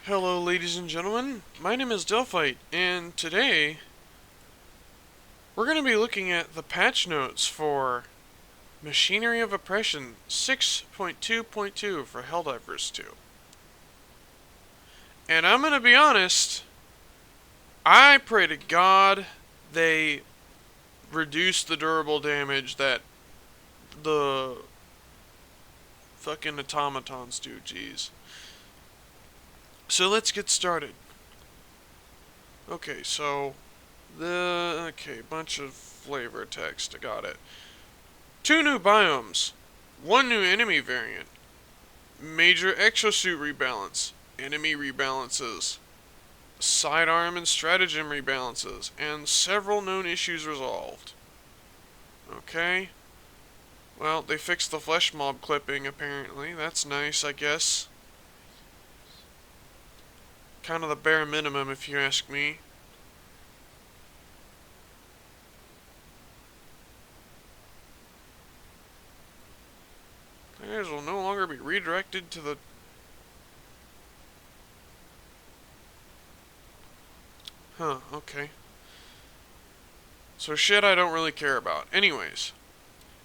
Hello ladies and gentlemen, my name is Delphite, and today we're going to be looking at the patch notes for Machinery of Oppression 6.2.2 for Helldivers 2. And I'm going to be honest, I pray to God they reduce the durable damage that the fucking automatons do, jeez. So let's get started. Okay, bunch of flavor text, I got it. 2 new biomes, 1 new enemy variant, major exosuit rebalance, enemy rebalances, sidearm and stratagem rebalances, and several known issues resolved. Okay. Well, they fixed the flesh mob clipping, apparently. That's nice, I guess. Kind of the bare minimum, if you ask me. Players will no longer be redirected to the... Huh, okay. So shit I don't really care about. Anyways.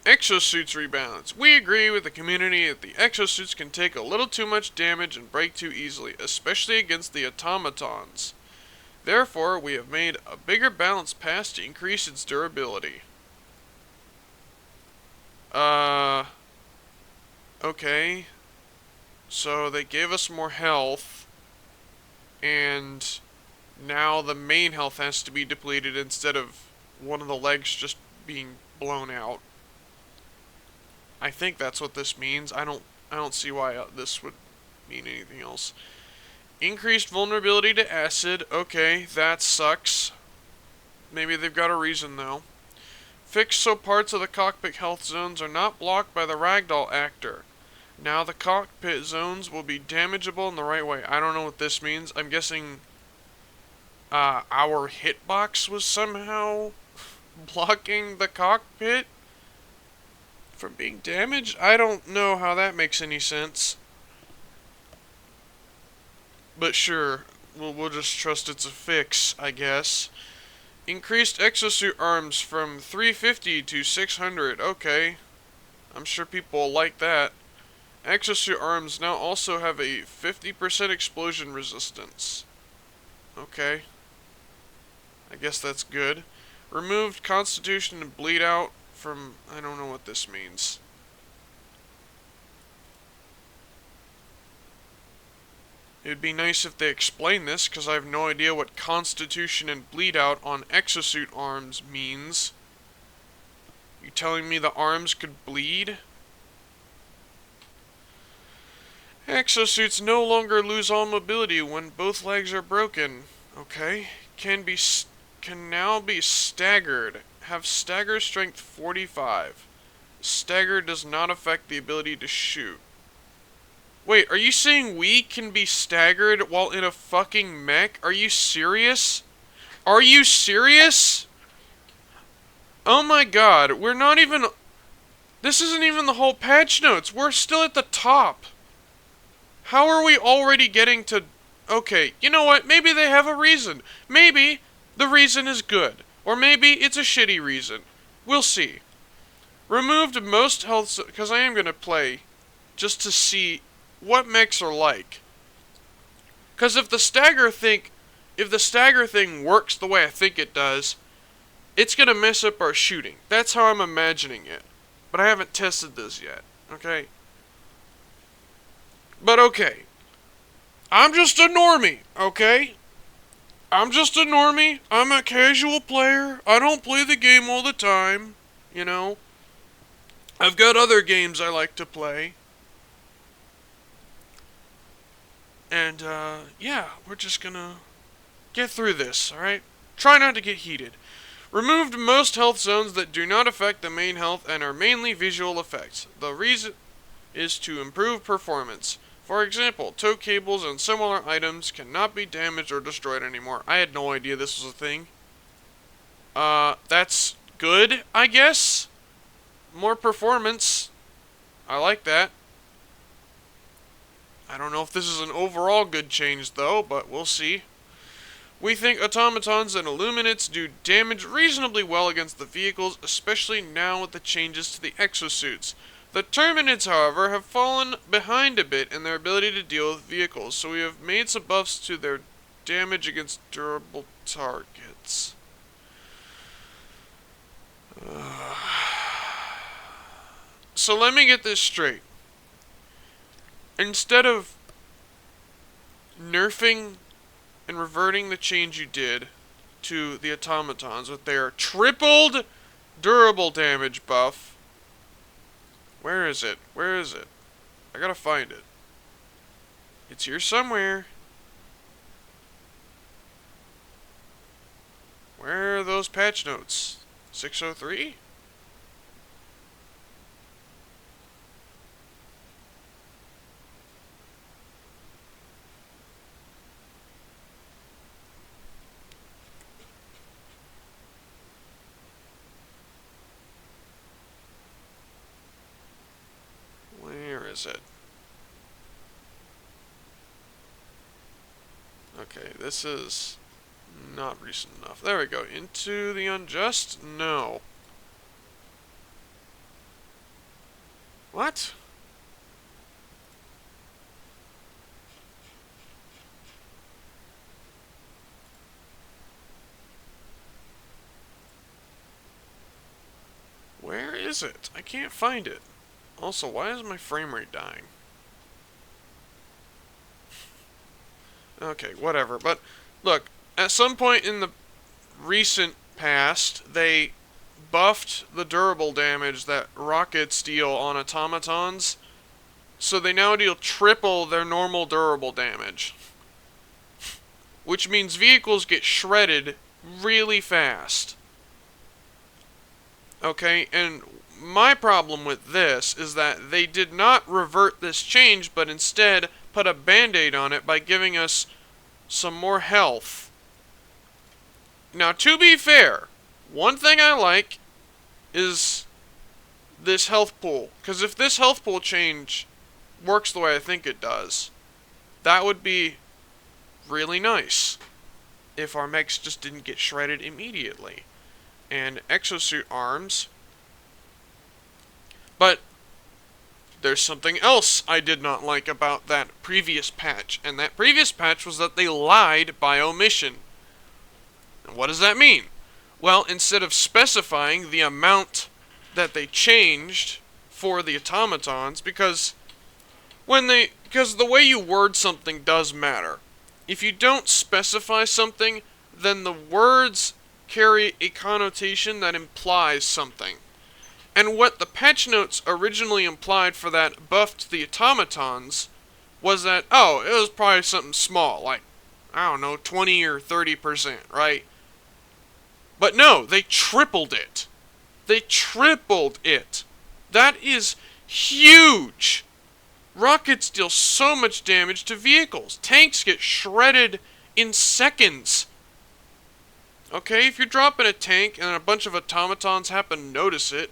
Exosuits rebalance. We agree with the community that the exosuits can take a little too much damage and break too easily, especially against the automatons. Therefore, we have made a bigger balance pass to increase its durability. Okay. So they gave us more health, and now the main health has to be depleted instead of one of the legs just being blown out. I think that's what this means. I don't see why this would mean anything else. Increased vulnerability to acid. Okay, that sucks. Maybe they've got a reason though. Fixed so parts of the cockpit health zones are not blocked by the ragdoll actor. Now the cockpit zones will be damageable in the right way. I don't know what this means. I'm guessing our hitbox was somehow blocking the cockpit from being damaged? I don't know how that makes any sense. But sure, we'll just trust it's a fix, I guess. Increased exosuit arms from 350 to 600. Okay. I'm sure people will like that. Exosuit arms now also have a 50% explosion resistance. Okay. I guess that's good. Removed constitution and bleed out from... I don't know what this means. It'd be nice if they explain this, because I have no idea what constitution and bleed out on exosuit arms means. You telling me the arms could bleed? Exosuits no longer lose all mobility when both legs are broken. Okay. Can now be staggered. Have stagger strength 45. Stagger does not affect the ability to shoot. Wait, are you saying we can be staggered while in a fucking mech? Are you serious? Are you serious? Oh my god, we're not even... This isn't even the whole patch notes. We're still at the top. How are we already getting to... Okay, you know what? Maybe they have a reason. Maybe the reason is good. Or maybe it's a shitty reason. We'll see. Removed most health... Because I am going to play just to see what mechs are like. Because if the stagger thing works the way I think it does, it's going to mess up our shooting. That's how I'm imagining it. But I haven't tested this yet. Okay? But okay. I'm just a normie, okay? I'm just a normie. I'm a casual player. I don't play the game all the time, you know? I've got other games I like to play. And, yeah, we're just gonna get through this, alright? Try not to get heated. Removed most health zones that do not affect the main health and are mainly visual effects. The reason is to improve performance. For example, tow cables and similar items cannot be damaged or destroyed anymore. I had no idea this was a thing. That's good, I guess? More performance. I like that. I don't know if this is an overall good change, though, but we'll see. We think automatons and illuminates do damage reasonably well against the vehicles, especially now with the changes to the exosuits. The Terminids, however, have fallen behind a bit in their ability to deal with vehicles, so we have made some buffs to their damage against durable targets. So let me get this straight. Instead of nerfing and reverting the change you did to the automatons with their tripled durable damage buff, where is it? Where is it? I gotta find it. It's here somewhere. Where are those patch notes? 603? Where is it? Okay, this is not recent enough. There we go. Into the unjust? No. What? Where is it? I can't find it. Also, why is my frame rate dying? Okay, whatever. But, look, at some point in the recent past, they buffed the durable damage that rockets deal on automatons, so they now deal triple their normal durable damage. Which means vehicles get shredded really fast. Okay, and my problem with this is that they did not revert this change, but instead put a band-aid on it by giving us some more health. Now, to be fair, one thing I like is this health pool. Because if this health pool change works the way I think it does, that would be really nice if our mechs just didn't get shredded immediately. And exosuit arms. But there's something else I did not like about that previous patch. And that previous patch was that they lied by omission. And what does that mean? Well, instead of specifying the amount that they changed for the automatons, because the way you word something does matter. If you don't specify something, then the words carry a connotation that implies something. And what the patch notes originally implied for that buff to the automatons was that, oh, it was probably something small, like, I don't know, 20 or 30%, right? But no, they tripled it. They tripled it. That is huge. Rockets deal so much damage to vehicles. Tanks get shredded in seconds. Okay, if you're dropping a tank and a bunch of automatons happen to notice it,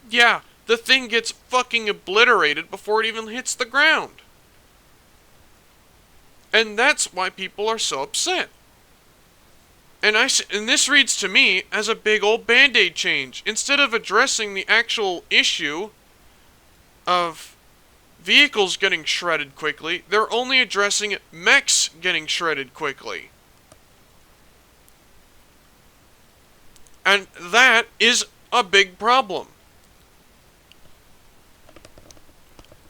yeah, the thing gets fucking obliterated before it even hits the ground. And that's why people are so upset. And this reads to me as a big old band-aid change. Instead of addressing the actual issue of vehicles getting shredded quickly, they're only addressing mechs getting shredded quickly. And that is a big problem.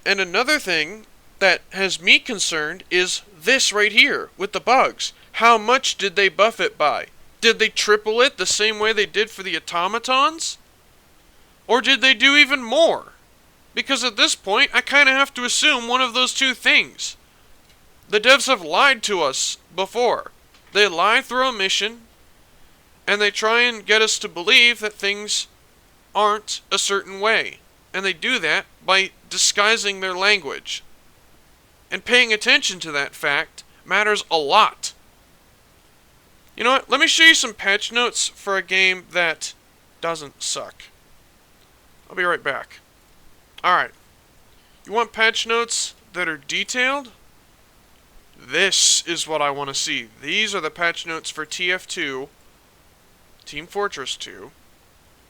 And another thing that has me concerned is this right here with the bugs. How much did they buff it by? Did they triple it the same way they did for the automatons? Or did they do even more? Because at this point, I kind of have to assume one of those two things. The devs have lied to us before. They lie through omission, and they try and get us to believe that things aren't a certain way. And they do that by disguising their language. And paying attention to that fact matters a lot. You know what? Let me show you some patch notes for a game that doesn't suck. I'll be right back. Alright. You want patch notes that are detailed, this is what I want to see. These are the patch notes for TF2, Team Fortress 2,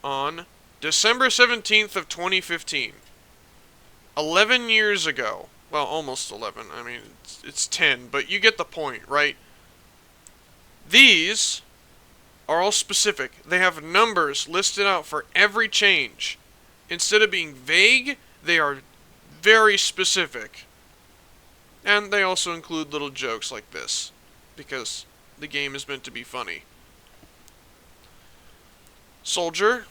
on December 17th of 2015. 11 years ago. Well, almost 11. I mean, it's 10, but you get the point, right? These are all specific. They have numbers listed out for every change. Instead of being vague, they are very specific. And they also include little jokes like this, because the game is meant to be funny. Soldier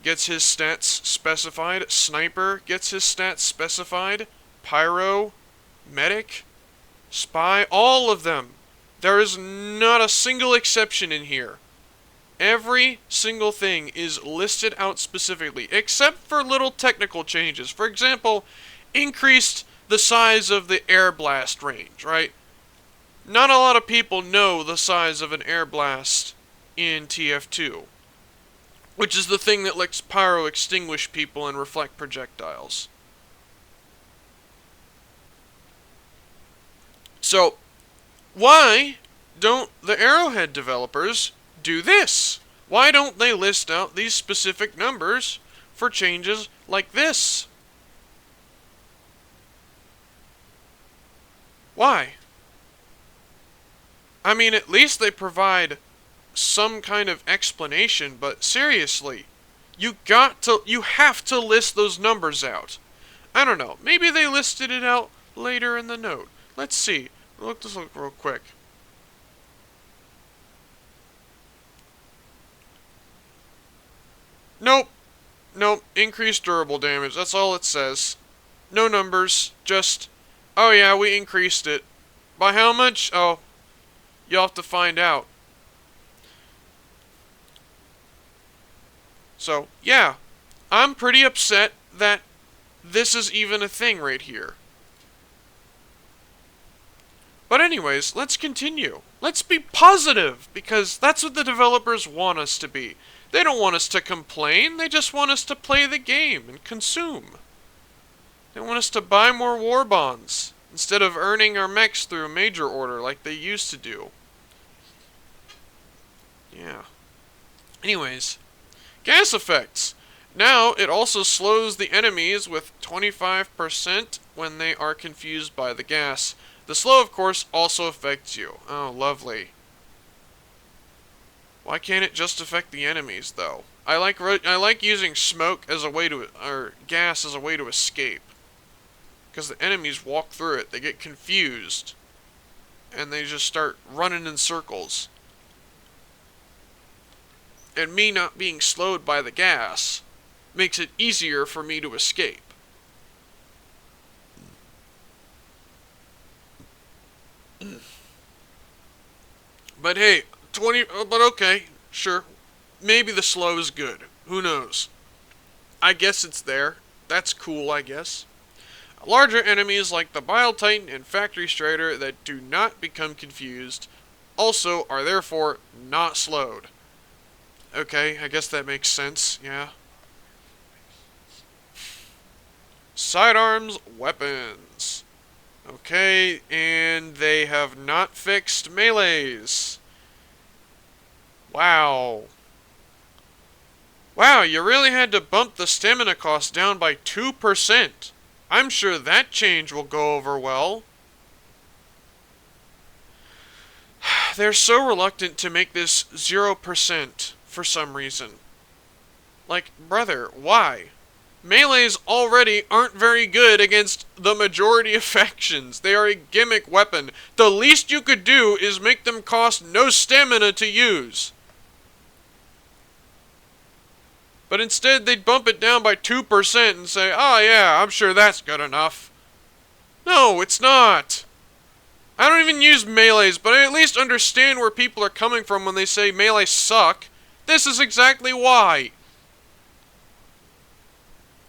gets his stats specified. Sniper gets his stats specified. Pyro, medic, spy, all of them. There is not a single exception in here. Every single thing is listed out specifically, except for little technical changes. For example, increased the size of the air blast range, right? Not a lot of people know the size of an air blast in TF2, which is the thing that lets pyro extinguish people and reflect projectiles. So, why don't the Arrowhead developers do this? Why don't they list out these specific numbers for changes like this? Why? I mean, at least they provide some kind of explanation, but seriously, you have to list those numbers out. I don't know, maybe they listed it out later in the note. Let's see. Let's look real quick. Nope. Nope. Increased durable damage. That's all it says. No numbers. Just, oh yeah, we increased it. By how much? Oh, you'll have to find out. So, yeah. I'm pretty upset that this is even a thing right here. But anyways, let's continue. Let's be positive, because that's what the developers want us to be. They don't want us to complain, they just want us to play the game and consume. They want us to buy more war bonds, instead of earning our mechs through a major order like they used to do. Yeah. Anyways, gas effects. Now, it also slows the enemies with 25% when they are confused by the gas. The slow, of course, also affects you. Oh, lovely. Why can't it just affect the enemies, though? I like using smoke as a way to, or gas as a way to escape. Because the enemies walk through it, they get confused, and they just start running in circles. And me not being slowed by the gas makes it easier for me to escape. But hey, but okay, sure. Maybe the slow is good. Who knows? I guess it's there. That's cool, I guess. Larger enemies like the Bile Titan and Factory Strider that do not become confused also are therefore not slowed. Okay, I guess that makes sense, yeah. Sidearms weapons. Okay, and they have not fixed melees. Wow. Wow, you really had to bump the stamina cost down by 2%. I'm sure that change will go over well. They're so reluctant to make this 0% for some reason. Like, brother, why? Melees already aren't very good against the majority of factions. They are a gimmick weapon. The least you could do is make them cost no stamina to use. But instead, they'd bump it down by 2% and say, oh yeah, I'm sure that's good enough. No, it's not. I don't even use melees, but I at least understand where people are coming from when they say melees suck. This is exactly why.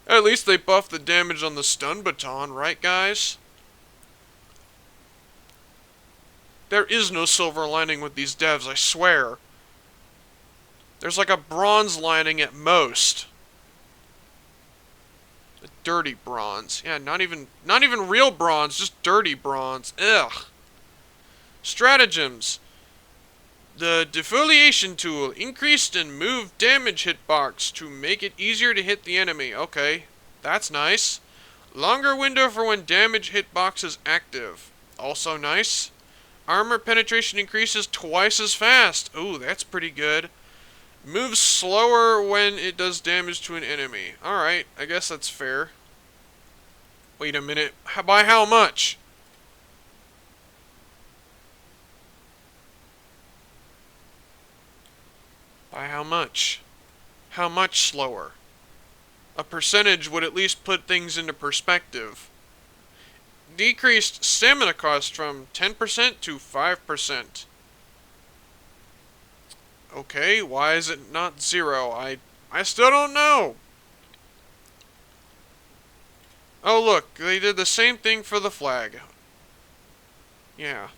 At least they buffed the damage on the stun baton, right guys? There is no silver lining with these devs, I swear. There's like a bronze lining at most. dirty bronze. Yeah, not even real bronze, just dirty bronze. Ugh. Stratagems. The defoliation tool increased and moved damage hitbox to make it easier to hit the enemy. Okay, that's nice. Longer window for when damage hitbox is active. Also nice. Armor penetration increases twice as fast. Ooh, that's pretty good. Moves slower when it does damage to an enemy. Alright, I guess that's fair. Wait a minute. By how much? By how much? How much slower? A percentage would at least put things into perspective. Decreased stamina cost from 10% to 5%. Okay, why is it not 0? I still don't know. Oh look, they did the same thing for the flag. Yeah.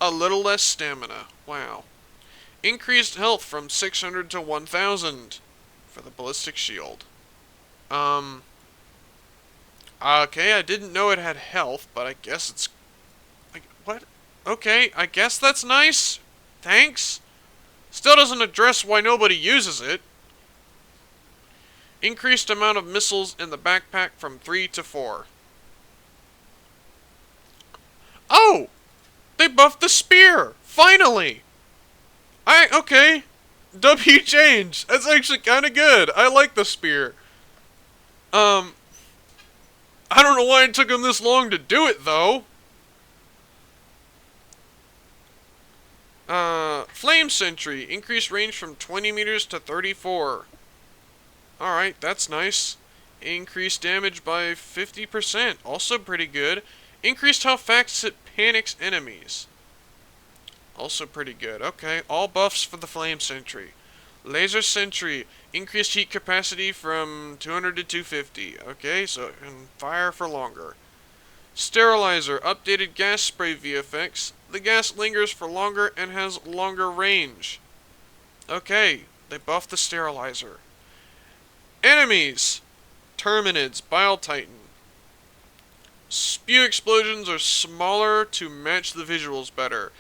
A little less stamina. Wow. Increased health from 600 to 1000 for the ballistic shield. Okay, I didn't know it had health, but I guess it's... Like, what? Okay, I guess that's nice. Thanks. Still doesn't address why nobody uses it. Increased amount of missiles in the backpack from 3 to 4. Oh! They buffed the spear! Finally! Okay. W change. That's actually kind of good. I like the spear. I don't know why it took him this long to do it, though. Flame Sentry. Increased range from 20 meters to 34. Alright, that's nice. Increased damage by 50%. Also pretty good. Increased how fast it panics enemies. Also pretty good. Okay, all buffs for the Flame Sentry. Laser Sentry. Increased heat capacity from 200 to 250. Okay, so it can fire for longer. Sterilizer. Updated gas spray VFX. The gas lingers for longer and has longer range. Okay, they buffed the Sterilizer. Enemies. Terminids. Bile Titan. Spew explosions are smaller to match the visuals better.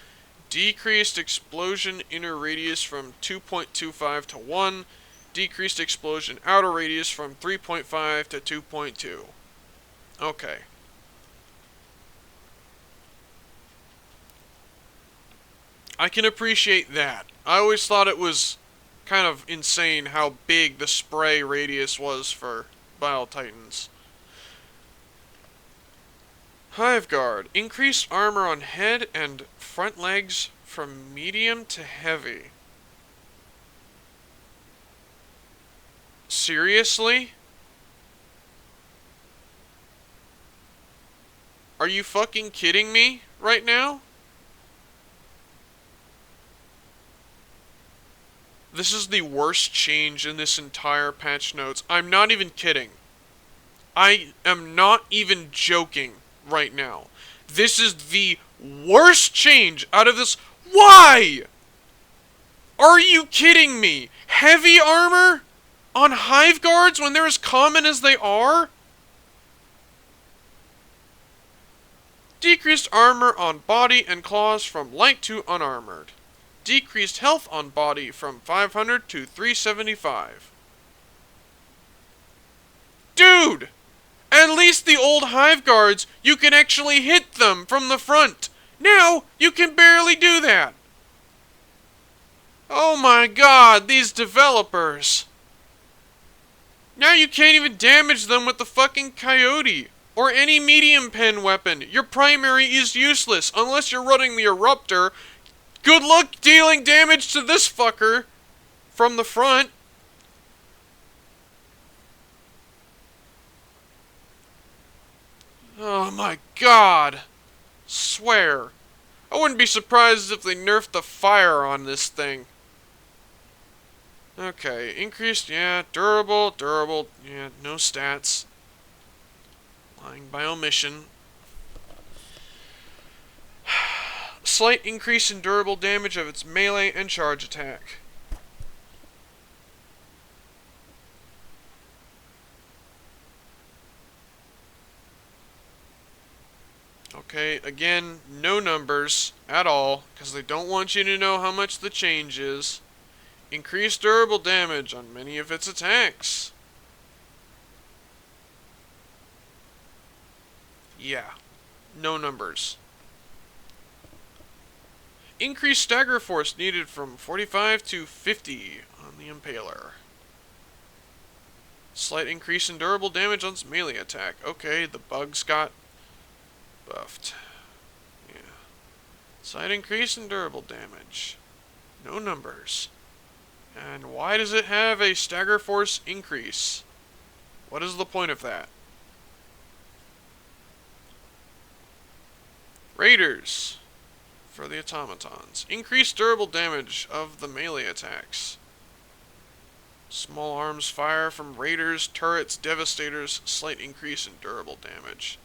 Decreased explosion inner radius from 2.25 to 1. Decreased explosion outer radius from 3.5 to 2.2. Okay. I can appreciate that. I always thought it was kind of insane how big the spray radius was for Bile Titans. Hive Guard. Increased armor on head and front legs from medium to heavy. Seriously? Are you fucking kidding me right now? This is the worst change in this entire patch notes. I'm not even kidding. I am not even joking right now. This is the worst change out of this. Why? Are you kidding me? Heavy armor on Hive Guards when they're as common as they are? Decreased armor on body and claws from light to unarmored. Decreased health on body from 500 to 375. Dude! At least the old Hive Guards, you can actually hit them from the front. Now, you can barely do that. Oh my god, these developers. Now you can't even damage them with the fucking coyote. Or any medium pen weapon. Your primary is useless, unless you're running the Eruptor. Good luck dealing damage to this fucker from the front. Oh my god. Swear. I wouldn't be surprised if they nerfed the fire on this thing. Okay, increased, yeah, durable, yeah, no stats. Lying by omission. Slight increase in durable damage of its melee and charge attack. Okay, again, no numbers at all, because they don't want you to know how much the change is. Increased durable damage on many of its attacks. Yeah, no numbers. Increased stagger force needed from 45 to 50 on the Impaler. Slight increase in durable damage on its melee attack. Okay, the bugs got buffed. Yeah. Slight increase in durable damage. No numbers. And why does it have a stagger force increase? What is the point of that? Raiders. For the automatons. Increased durable damage of the melee attacks. Small arms fire from raiders, turrets, devastators. Slight increase in durable damage.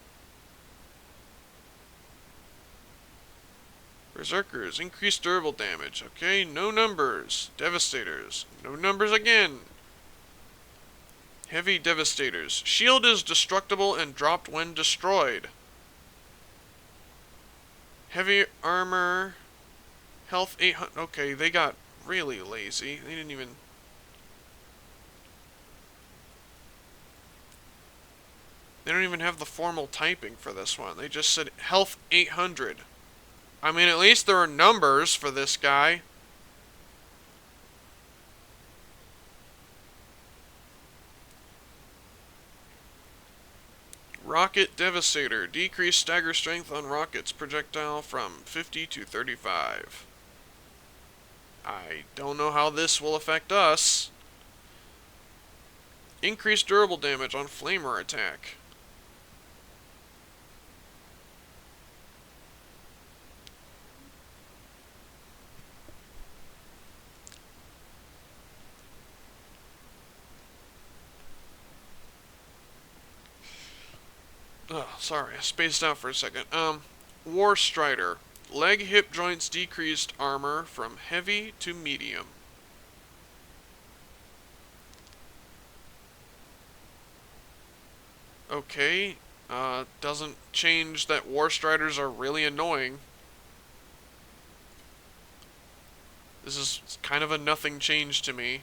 Berserkers, increased durable damage. Okay, no numbers. Devastators, no numbers again. Heavy devastators. Shield is destructible and dropped when destroyed. Heavy armor. Health 800. Okay, they got really lazy. They didn't even... They don't even have the formal typing for this one. They just said health 800. I mean, at least there are numbers for this guy. Rocket Devastator. Decrease stagger strength on rockets projectile from 50 to 35. I don't know how this will affect us. Increased durable damage on flamer attack. Oh, sorry, I spaced out for a second. War Strider. Leg hip joints decreased armor from heavy to medium. Okay, doesn't change that War Striders are really annoying. This is kind of a nothing change to me.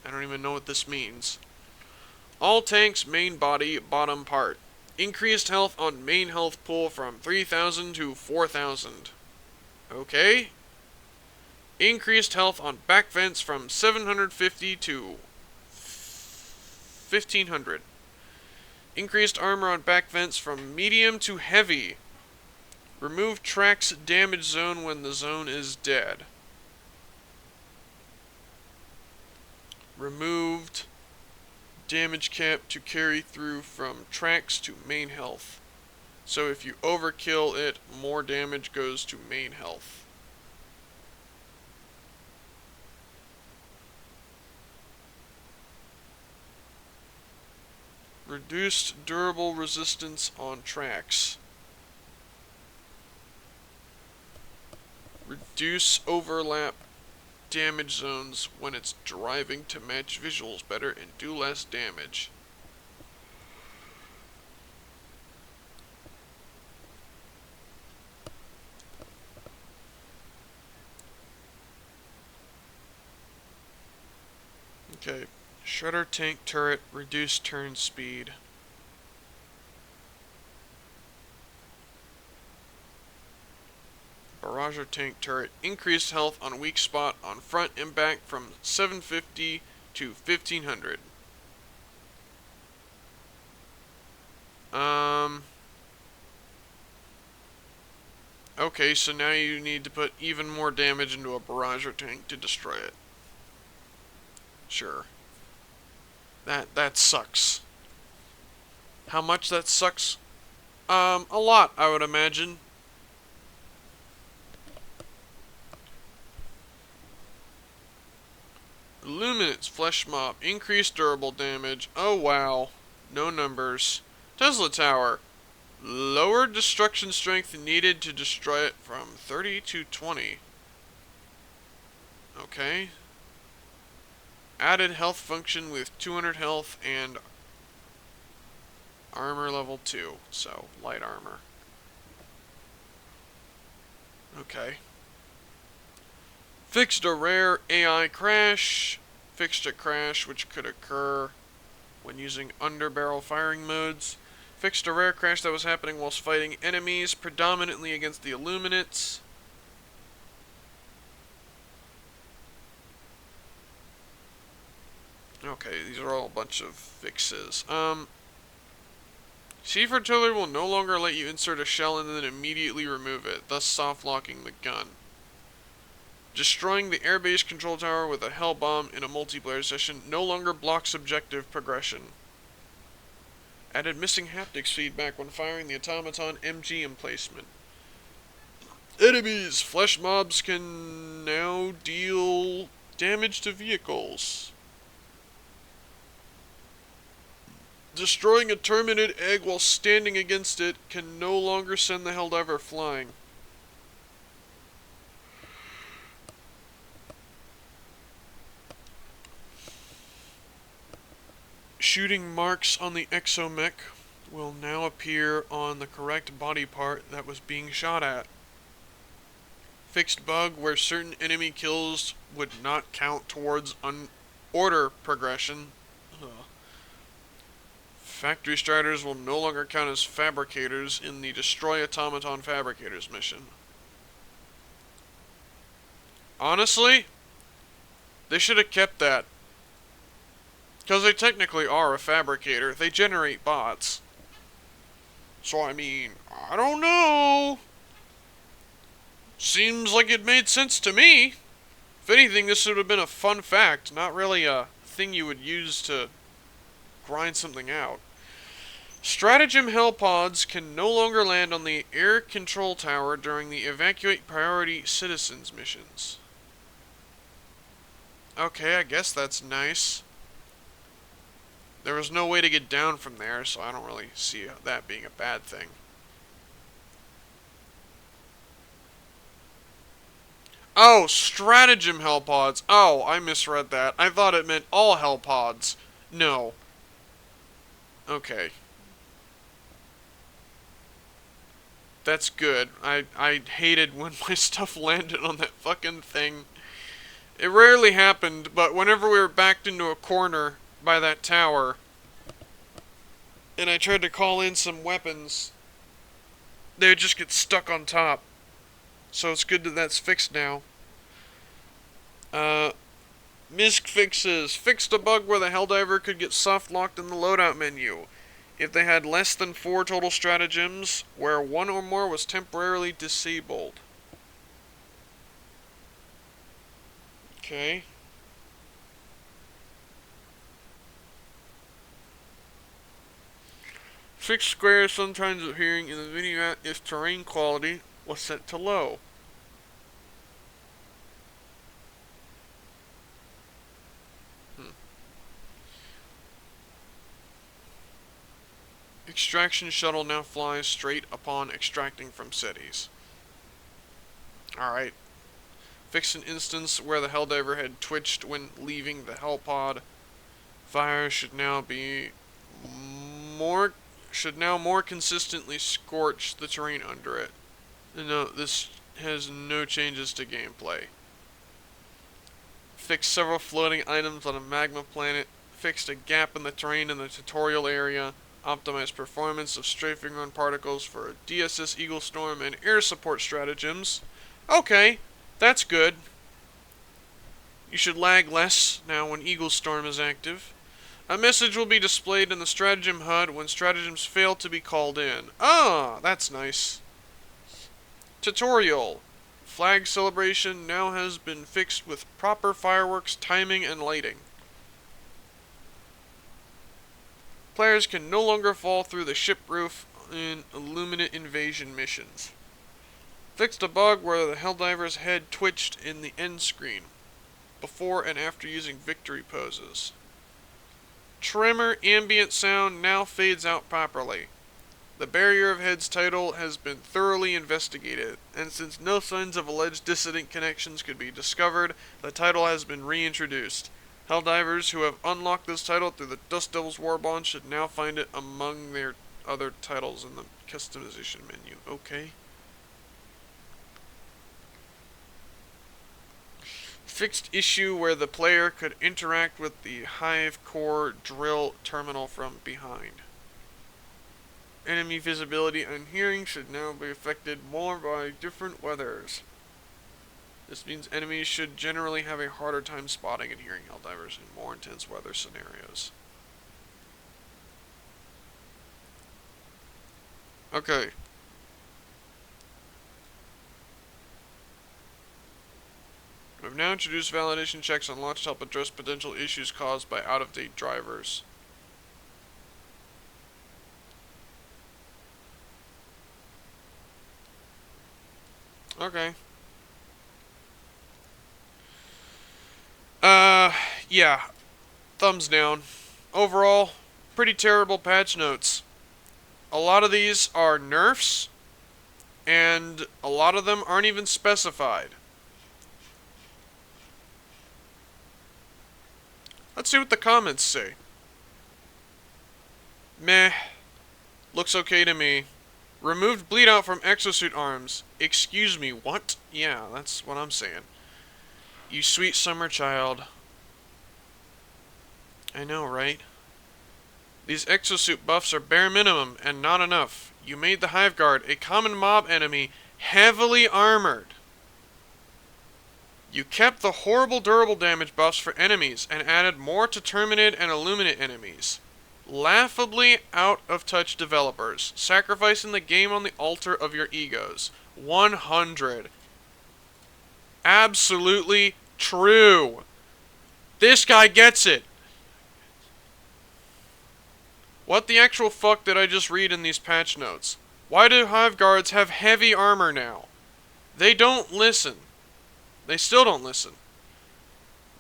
I don't even know what this means. All tanks main body bottom part. Increased health on main health pool from 3,000 to 4,000. Okay. Increased health on back vents from 750 to 1,500. Increased armor on back vents from medium to heavy. Remove tracks damage zone when the zone is dead. Removed damage cap to carry through from tracks to main health. So if you overkill it, more damage goes to main health. Reduced durable resistance on tracks. Reduce overlap damage zones when it's driving to match visuals better and do less damage. Okay, Shredder tank turret, reduced turn speed. Barrager tank turret, increased health on weak spot on front and back from 750 to 1,500. Okay, so now you need to put even more damage into a Barrager tank to destroy it. Sure. That sucks. How much that sucks? A lot, I would imagine. Luminance Flesh Mob. Increased durable damage. Oh wow. No numbers. Tesla Tower. Lower destruction strength needed to destroy it from 30 to 20. Okay. Added health function with 200 health and armor level 2. So, light armor. Okay. Fixed a rare AI crash. Fixed a crash which could occur when using underbarrel firing modes. Fixed a rare crash that was happening whilst fighting enemies, predominantly against the Illuminates. Okay, these are all a bunch of fixes. C4 Tiller will no longer let you insert a shell and then immediately remove it, thus soft-locking the gun. Destroying the airbase control tower with a hell bomb in a multiplayer session no longer blocks objective progression. Added missing haptics feedback when firing the automaton MG emplacement. Enemies! Flesh mobs can now deal damage to vehicles. Destroying a terminid egg while standing against it can no longer send the Helldiver flying. Shooting marks on the exomech will now appear on the correct body part that was being shot at. Fixed bug where certain enemy kills would not count towards order progression. Ugh. Factory Striders will no longer count as fabricators in the Destroy Automaton Fabricators mission. Honestly, they should have kept that. Because they technically are a fabricator. They generate bots. So, I mean, I don't know. Seems like it made sense to me. If anything, this would have been a fun fact, not really a thing you would use to grind something out. Stratagem Hellpods can no longer land on the air control tower during the Evacuate Priority Citizens missions. Okay, I guess that's nice. There was no way to get down from there, so I don't really see that being a bad thing. Oh, Stratagem Hellpods. Oh, I misread that. I thought it meant all Hellpods. No. Okay. That's good. I hated when my stuff landed on that fucking thing. It rarely happened, but whenever we were backed into a corner by that tower, and I tried to call in some weapons, they would just get stuck on top. So it's good that that's fixed now. MISC fixes. Fixed a bug where the Helldiver could get soft locked in the loadout menu if they had less than 4 total stratagems, where 1 or more was temporarily disabled. Okay. Fixed squares sometimes appearing in the video if terrain quality was set to low. Extraction shuttle now flies straight upon extracting from cities. Alright. Fix an instance where the Helldiver had twitched when leaving the Hellpod. Fire should now more consistently scorch the terrain under it. No, this has no changes to gameplay. Fixed several floating items on a magma planet. Fixed a gap in the terrain in the tutorial area. Optimized performance of strafing run particles for DSS Eagle Storm and air support stratagems. Okay, that's good. You should lag less now when Eagle Storm is active. A message will be displayed in the stratagem HUD when stratagems fail to be called in. Ah, that's nice. Tutorial. Flag celebration now has been fixed with proper fireworks timing and lighting. Players can no longer fall through the ship roof in Illuminate invasion missions. Fixed a bug where the Helldiver's head twitched in the end screen, before and after using victory poses. Tremor ambient sound now fades out properly. The Barrier of Heads title has been thoroughly investigated, and since no signs of alleged dissident connections could be discovered, the title has been reintroduced. Helldivers who have unlocked this title through the Dust Devil's Warbond should now find it among their other titles in the customization menu. Okay. Fixed issue where the player could interact with the Hive core drill terminal from behind. Enemy visibility and hearing should now be affected more by different weathers. This means enemies should generally have a harder time spotting and hearing Helldivers in more intense weather scenarios. Okay. We've now introduced validation checks on launch to help address potential issues caused by out-of-date drivers. Okay. Yeah. Thumbs down. Overall, pretty terrible patch notes. A lot of these are nerfs, and a lot of them aren't even specified. Let's see what the comments say. Meh. Looks okay to me. Removed bleed out from exosuit arms. Excuse me, what? Yeah, that's what I'm saying. You sweet summer child. I know, right? These exosuit buffs are bare minimum and not enough. You made the Hive Guard, a common mob enemy, heavily armored. You kept the horrible durable damage buffs for enemies and added more to Terminid and Illuminate enemies. Laughably out of touch developers, sacrificing the game on the altar of your egos. 100. Absolutely true. This guy gets it. What the actual fuck did I just read in these patch notes? Why do Hive Guards have heavy armor now? They don't listen. They still don't listen.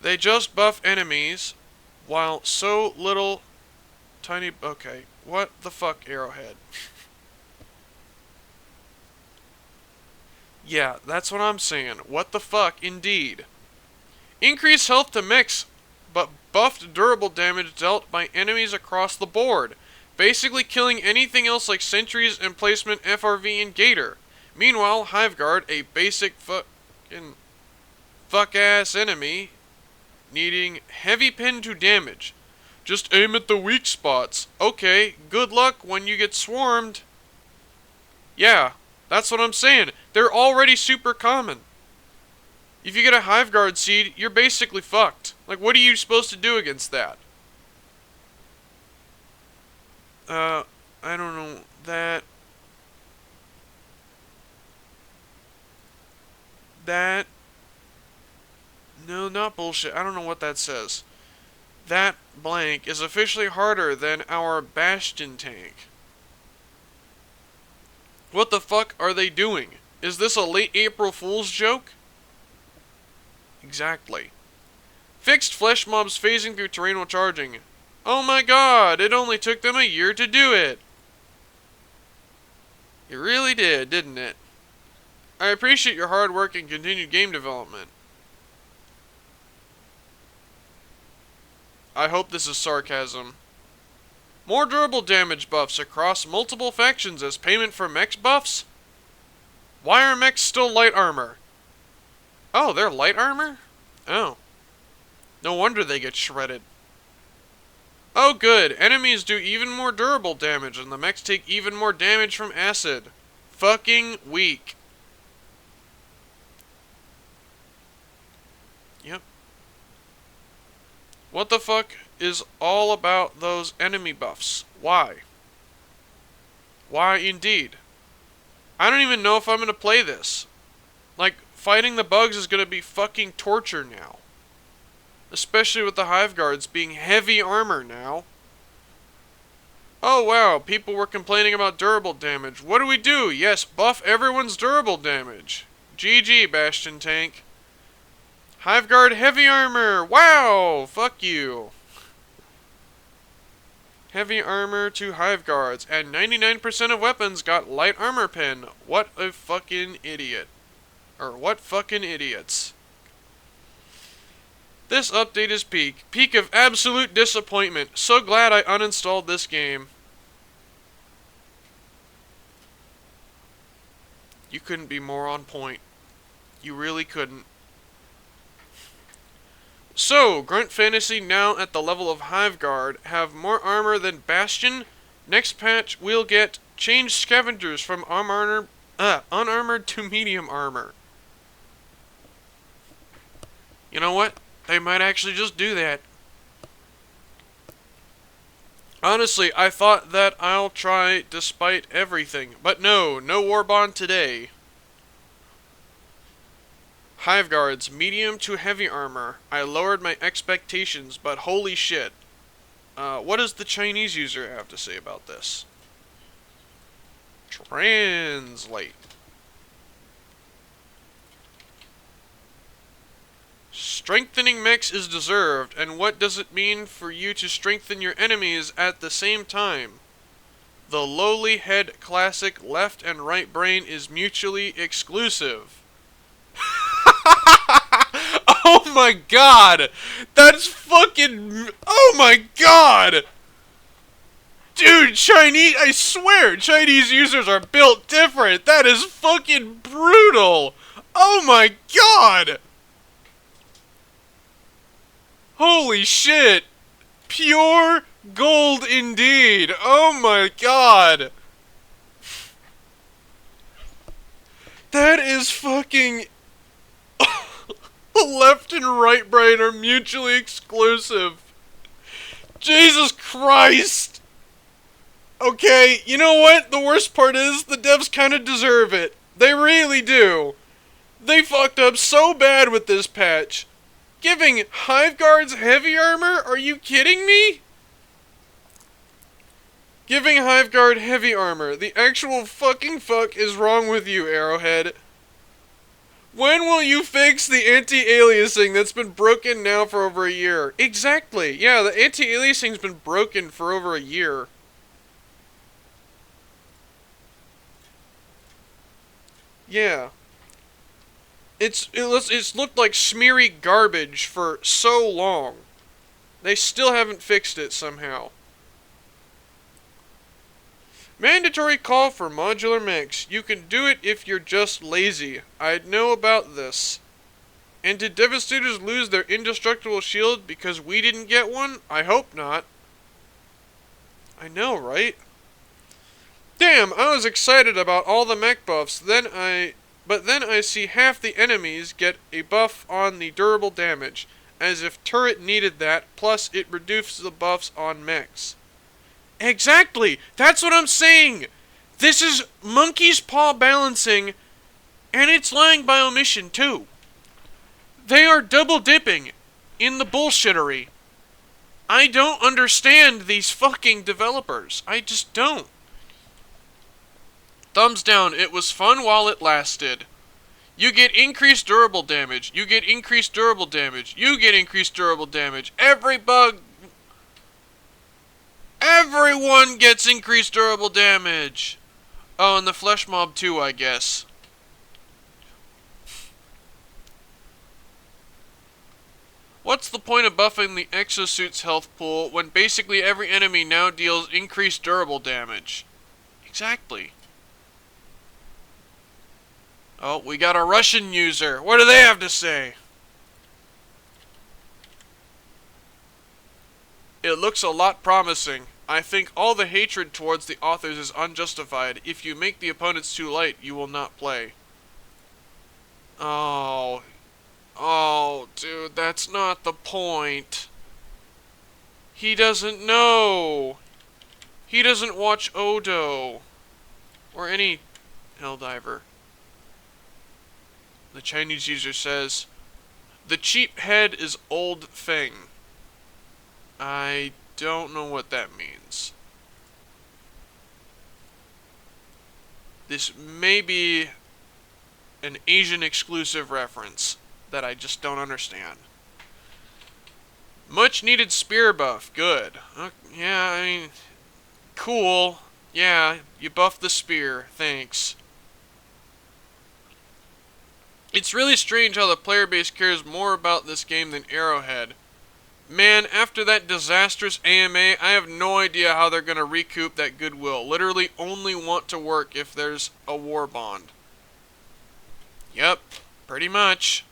They just buff enemies while so little tiny... Okay, what the fuck, Arrowhead? Yeah, that's what I'm saying. What the fuck, indeed. Increased health to mix, but buffed durable damage dealt by enemies across the board. Basically killing anything else like sentries, emplacement, FRV, and Gator. Meanwhile, Hive Guard, a basic fuck-ass enemy, needing heavy pin to damage. Just aim at the weak spots. Okay, good luck when you get swarmed. Yeah, that's what I'm saying. They're already super common. If you get a Hive Guard seed, you're basically fucked. Like, what are you supposed to do against that? I don't know. No, not bullshit. I don't know what that says. That blank is officially harder than our Bastion tank. What the fuck are they doing? Is this a late April Fool's joke? Exactly. Fixed flesh mobs phasing through terrain while charging. Oh my god, it only took them a year to do it. It really did, didn't it? I appreciate your hard work and continued game development. I hope this is sarcasm. More durable damage buffs across multiple factions as payment for mechs buffs? Why are mechs still light armor? Oh, they're light armor? Oh. No wonder they get shredded. Oh good, enemies do even more durable damage and the mechs take even more damage from acid. Fucking weak. Yep. What the fuck is all about those enemy buffs? Why? Why indeed? I don't even know if I'm gonna play this. Like, fighting the bugs is gonna be fucking torture now. Especially with the Hive Guards being heavy armor now. Oh wow, people were complaining about durable damage. What do we do? Yes, buff everyone's durable damage. GG, Bastion tank. Hive Guard heavy armor! Wow! Fuck you. Heavy armor to Hive Guards, and 99% of weapons got light armor pin. What a fucking idiot. Or what fucking idiots. This update is peak. Peak of absolute disappointment. So glad I uninstalled this game. You couldn't be more on point. You really couldn't. So, Grunt Fantasy now at the level of Hive Guard have more armor than Bastion. Next patch, we'll get changed scavengers from unarmored to medium armor. You know what? They might actually just do that. Honestly, I thought that I'll try despite everything, but no Warbond today. Hive Guards, medium to heavy armor. I lowered my expectations, but holy shit. What does the Chinese user have to say about this? Translate. Strengthening mechs is deserved, and what does it mean for you to strengthen your enemies at the same time? The lowly head classic left and right brain is mutually exclusive. Oh my god! That's fucking... Oh my god! Dude, Chinese... I swear, Chinese users are built different. That is fucking brutal! Oh my god! Holy shit! Pure gold indeed! Oh my god! That is fucking... Left and right brain are mutually exclusive. Jesus Christ! Okay, you know what? The worst part is, the devs kind of deserve it. They really do. They fucked up so bad with this patch. Giving Hive Guards heavy armor? Are you kidding me? Giving Hive Guard heavy armor. The actual fucking fuck is wrong with you, Arrowhead? When will you fix the anti-aliasing that's been broken now for over a year? Exactly. Yeah, the anti-aliasing's been broken for over a year. Yeah. It's looked like smeary garbage for so long. They still haven't fixed it somehow. Mandatory call for modular mechs. You can do it if you're just lazy. I know about this. And did Devastators lose their indestructible shield because we didn't get one? I hope not. I know, right? Damn, I was excited about all the mech buffs, but then I see half the enemies get a buff on the durable damage, as if turret needed that, plus it reduces the buffs on mechs. Exactly! That's what I'm saying! This is monkey's paw balancing, and it's lying by omission, too. They are double dipping in the bullshittery. I don't understand these fucking developers. I just don't. Thumbs down, it was fun while it lasted. You get increased durable damage. You get increased durable damage. You get increased durable damage. Everyone gets increased durable damage. Oh, and the flesh mob too, I guess. What's the point of buffing the exosuit's health pool when basically every enemy now deals increased durable damage? Exactly. Oh, we got a Russian user. What do they have to say? It looks a lot promising. I think all the hatred towards the authors is unjustified. If you make the opponents too light, you will not play. Oh, dude, that's not the point. He doesn't know. He doesn't watch Odo. Or any Helldiver. The Chinese user says, the cheap head is old thing. I don't know what that means. This may be an Asian exclusive reference that I just don't understand. Much needed spear buff. Good. Yeah, I mean, cool. Yeah, you buffed the spear. Thanks. It's really strange how the player base cares more about this game than Arrowhead. Man, after that disastrous AMA, I have no idea how they're gonna recoup that goodwill. Literally only want to work if there's a war bond. Yep, pretty much.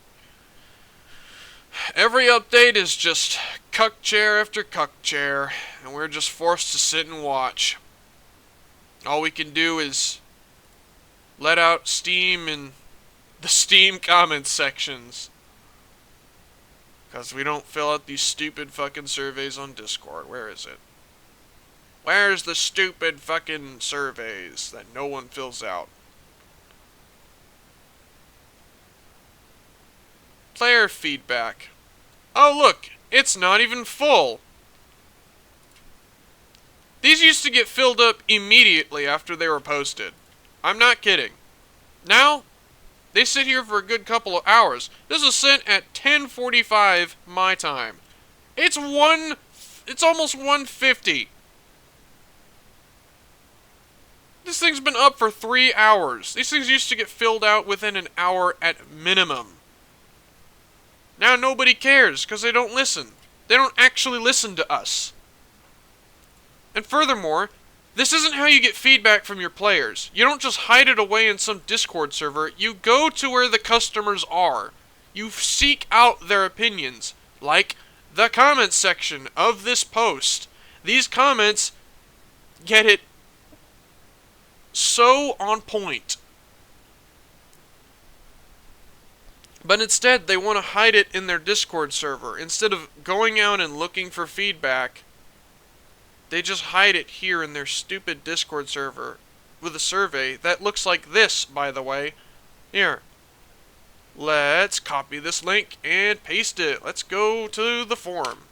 every update is just cuck chair after cuck chair, and we're just forced to sit and watch. All we can do is let out steam in the Steam comments sections. Because we don't fill out these stupid fucking surveys on Discord. Where is it? Where's the stupid fucking surveys that no one fills out? Player feedback. Oh look, it's not even full. These used to get filled up immediately after they were posted. I'm not kidding. Now, they sit here for a good couple of hours. This was sent at 10:45 my time. It's almost 1:50. This thing's been up for 3 hours. These things used to get filled out within an hour at minimum. Now nobody cares because they don't listen. They don't actually listen to us. And furthermore, this isn't how you get feedback from your players. You don't just hide it away in some Discord server. You go to where the customers are. You seek out their opinions, like the comments section of this post. These comments get it so on point. But instead, they want to hide it in their Discord server. Instead of going out and looking for feedback, they just hide it here in their stupid Discord server with a survey that looks like this, by the way. Here. Let's copy this link and paste it. Let's go to the forum.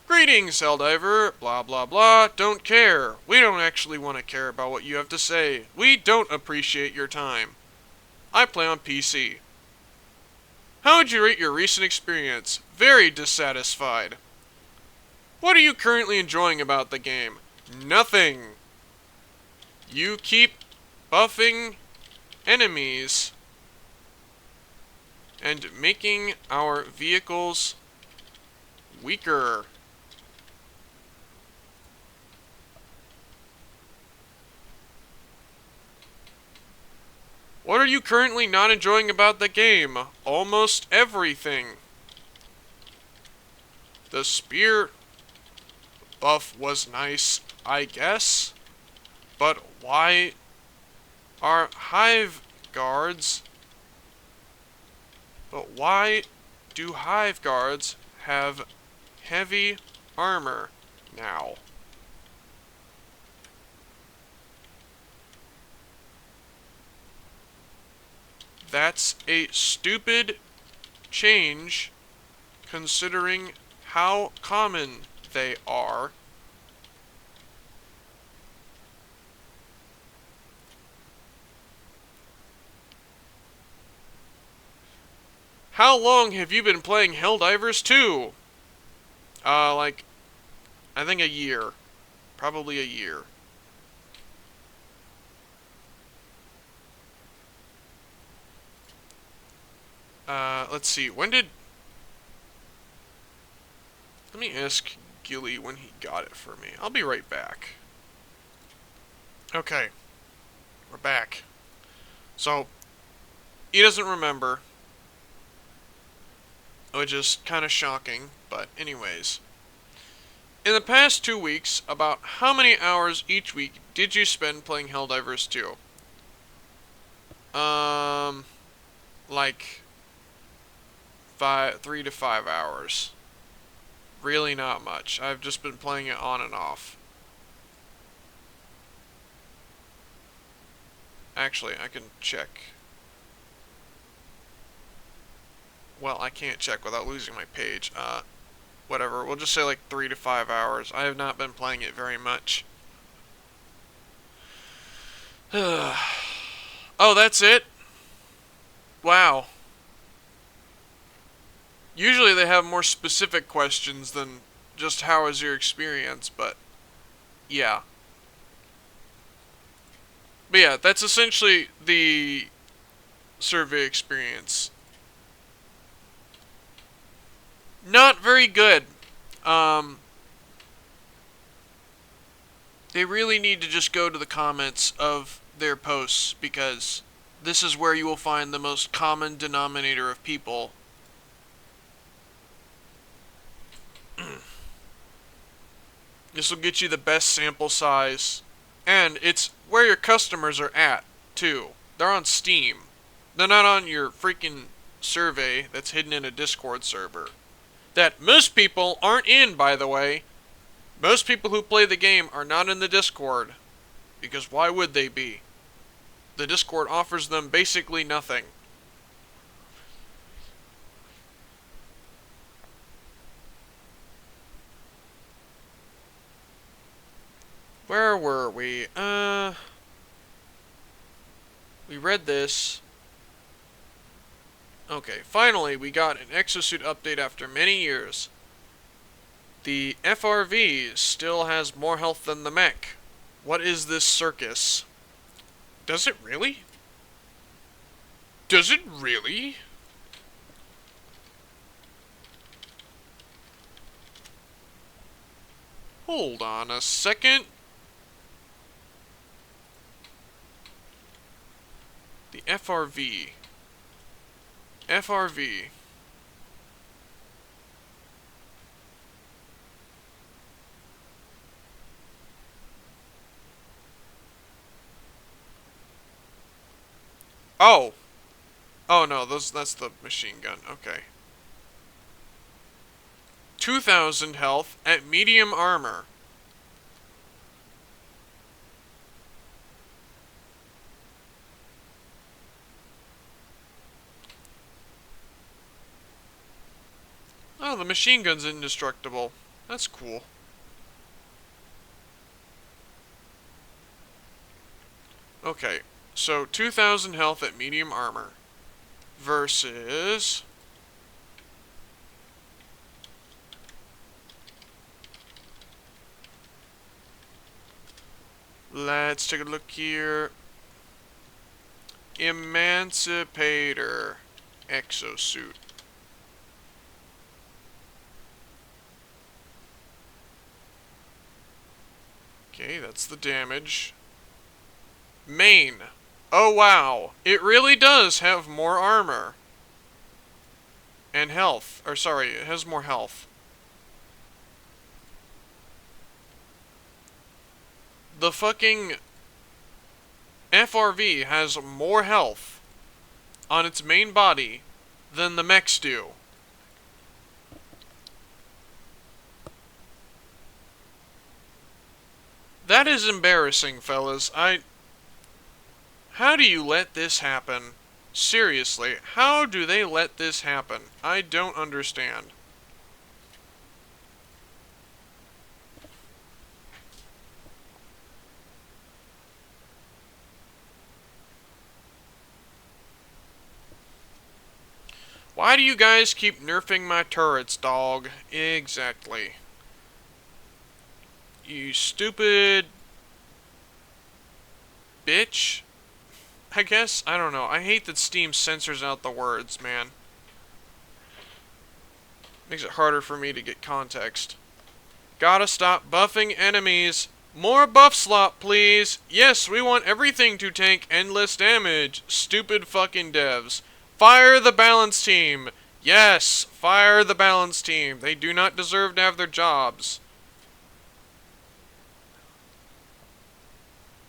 Greetings, Helldiver. Blah, blah, blah. Don't care. We don't actually want to care about what you have to say. We don't appreciate your time. I play on PC. How would you rate your recent experience? Very dissatisfied. What are you currently enjoying about the game? Nothing. You keep buffing enemies and making our vehicles weaker. What are you currently not enjoying about the game? Almost everything. The spear buff was nice, I guess. But why are hive guards... But why do hive guards have heavy armor now? That's a stupid change considering how common they are. How long have you been playing Helldivers 2? Like, I think a year. Probably a year. Let's see, when did... Let me ask Gilly when he got it for me. I'll be right back. Okay. We're back. So, he doesn't remember. Which is kind of shocking, but anyways. In the past 2 weeks, about how many hours each week did you spend playing Helldivers 2? Like 3 to 5 hours. Really not much. I've just been playing it on and off. Actually, I can check. Well, I can't check without losing my page. Whatever. We'll just say like 3 to 5 hours. I have not been playing it very much. Oh, that's it? Wow. Usually they have more specific questions than just how is your experience, but yeah. But yeah, that's essentially the survey experience. Not very good. They really need to just go to the comments of their posts, because this is where you will find the most common denominator of people. This will get you the best sample size. And it's where your customers are at, too. They're on Steam. They're not on your freaking survey that's hidden in a Discord server. That most people aren't in, by the way. Most people who play the game are not in the Discord. Because why would they be? The Discord offers them basically nothing. Where were we? We read this. Okay, finally we got an exosuit update after many years. The FRV still has more health than the mech. What is this circus? Does it really? Does it really? Hold on a second. The FRV. FRV. Oh. Oh no, that's the machine gun. Okay. 2,000 health at medium armor. Oh, the machine gun's indestructible. That's cool. Okay, so 2,000 health at medium armor versus... Let's take a look here. Emancipator exosuit. Okay, that's the damage. Main. Oh wow, it really does have more armor. And health. Or sorry, it has more health. The fucking FRV has more health on its main body than the mechs do. That is embarrassing, fellas. How do you let this happen? Seriously, how do they let this happen? I don't understand. Why do you guys keep nerfing my turrets, dog? Exactly. You stupid... bitch? I guess? I don't know. I hate that Steam censors out the words, man. Makes it harder for me to get context. Gotta stop buffing enemies. More buff slot, please. Yes, we want everything to tank endless damage. Stupid fucking devs. Fire the balance team. Yes, fire the balance team. They do not deserve to have their jobs.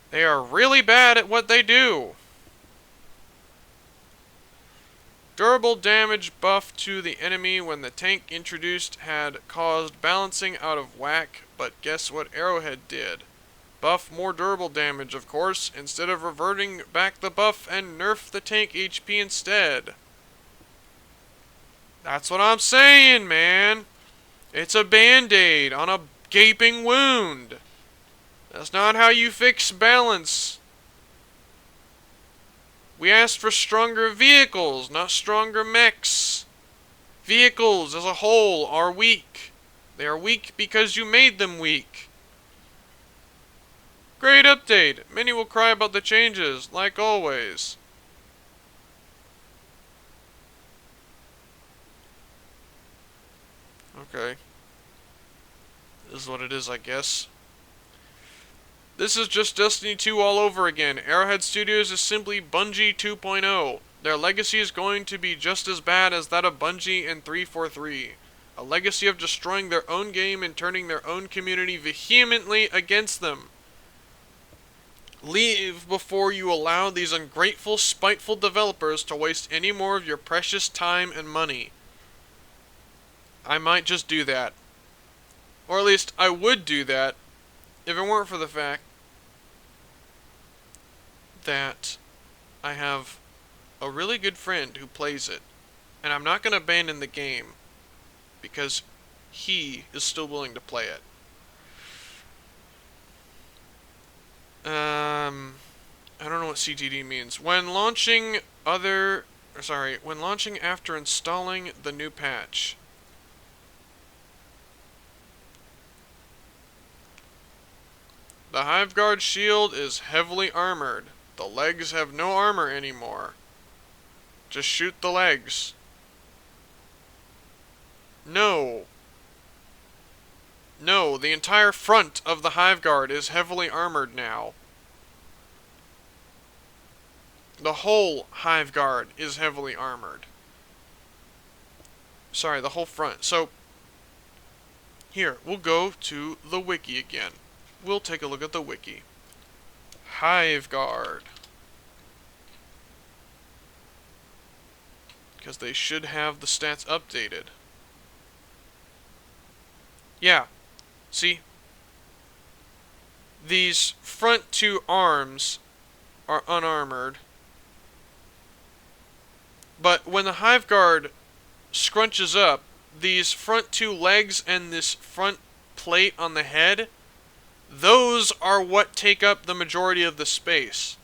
They are really bad at what they do. Durable damage buff to the enemy when the tank introduced had caused balancing out of whack, but guess what Arrowhead did? Buff more durable damage, of course, instead of reverting back the buff and nerf the tank HP instead. That's what I'm saying, man. It's a band-aid on a gaping wound. That's not how you fix balance. We asked for stronger vehicles, not stronger mechs. Vehicles as a whole are weak. They are weak because you made them weak. Great update. Many will cry about the changes, like always. Okay. This is what it is, I guess. This is just Destiny 2 all over again. Arrowhead Studios is simply Bungie 2.0. Their legacy is going to be just as bad as that of Bungie and 343. A legacy of destroying their own game and turning their own community vehemently against them. Leave before you allow these ungrateful, spiteful developers to waste any more of your precious time and money. I might just do that. Or at least, I would do that if it weren't for the fact that I have a really good friend who plays it. And I'm not going to abandon the game because he is still willing to play it. I don't know what CTD means. When launching after installing the new patch. The Hiveguard shield is heavily armored. The legs have no armor anymore. Just shoot the legs. No. No, the entire front of the Hiveguard is heavily armored now. The whole Hiveguard is heavily armored. Sorry, the whole front. So, here, we'll go to the wiki again. We'll take a look at the wiki. Hiveguard. Because they should have the stats updated. Yeah. See? These front two arms are unarmored. But when the Hiveguard scrunches up, these front two legs and this front plate on the head, those are what take up the majority of the space.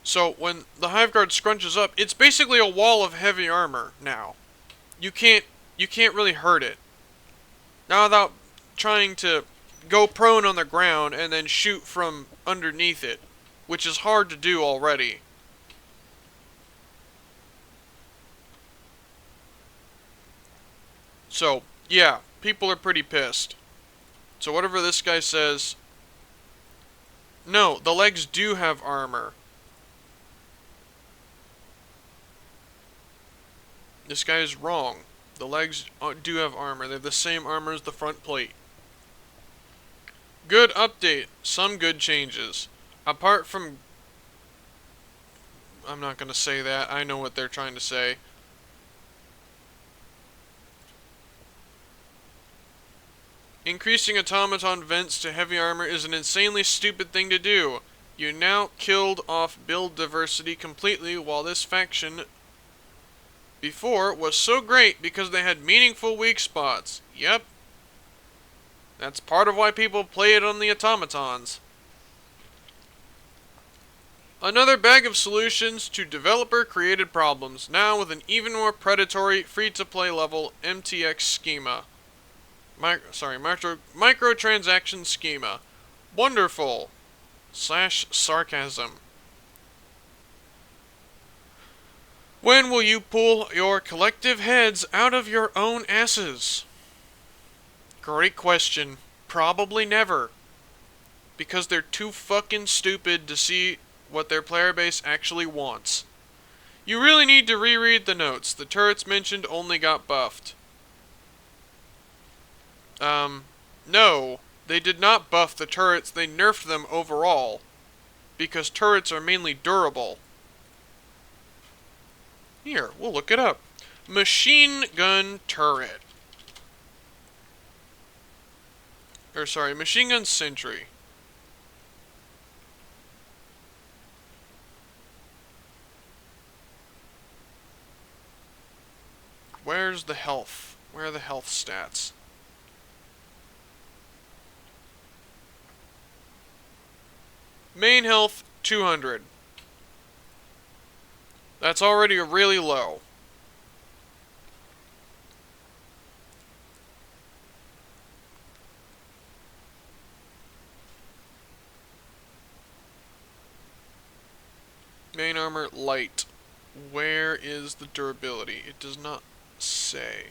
So when the Hiveguard scrunches up, it's basically a wall of heavy armor now. You can't really hurt it. Now without trying to go prone on the ground and then shoot from underneath it, which is hard to do already. So, yeah, people are pretty pissed. So whatever this guy says... No, the legs do have armor. This guy is wrong. The legs do have armor. They have the same armor as the front plate. Good update. Some good changes. Apart from... I'm not going to say that. I know what they're trying to say. Increasing automaton vents to heavy armor is an insanely stupid thing to do. You now killed off build diversity completely, while this faction before was so great because they had meaningful weak spots. Yep. That's part of why people play it on the automatons. Another bag of solutions to developer-created problems, now with an even more predatory, free-to-play level MTX schema. Microtransaction schema. Wonderful. /sarcasm. When will you pull your collective heads out of your own asses? Great question. Probably never. Because they're too fucking stupid to see what their player base actually wants. You really need to reread the notes. The turrets mentioned only got buffed. No. They did not buff the turrets, they nerfed them overall. Because turrets are mainly durable. Here, we'll look it up. Machine gun turret. Machine gun sentry. Where's the health? Where are the health stats? Main health, 200. That's already really low. armor light. Where is the durability? It does not say.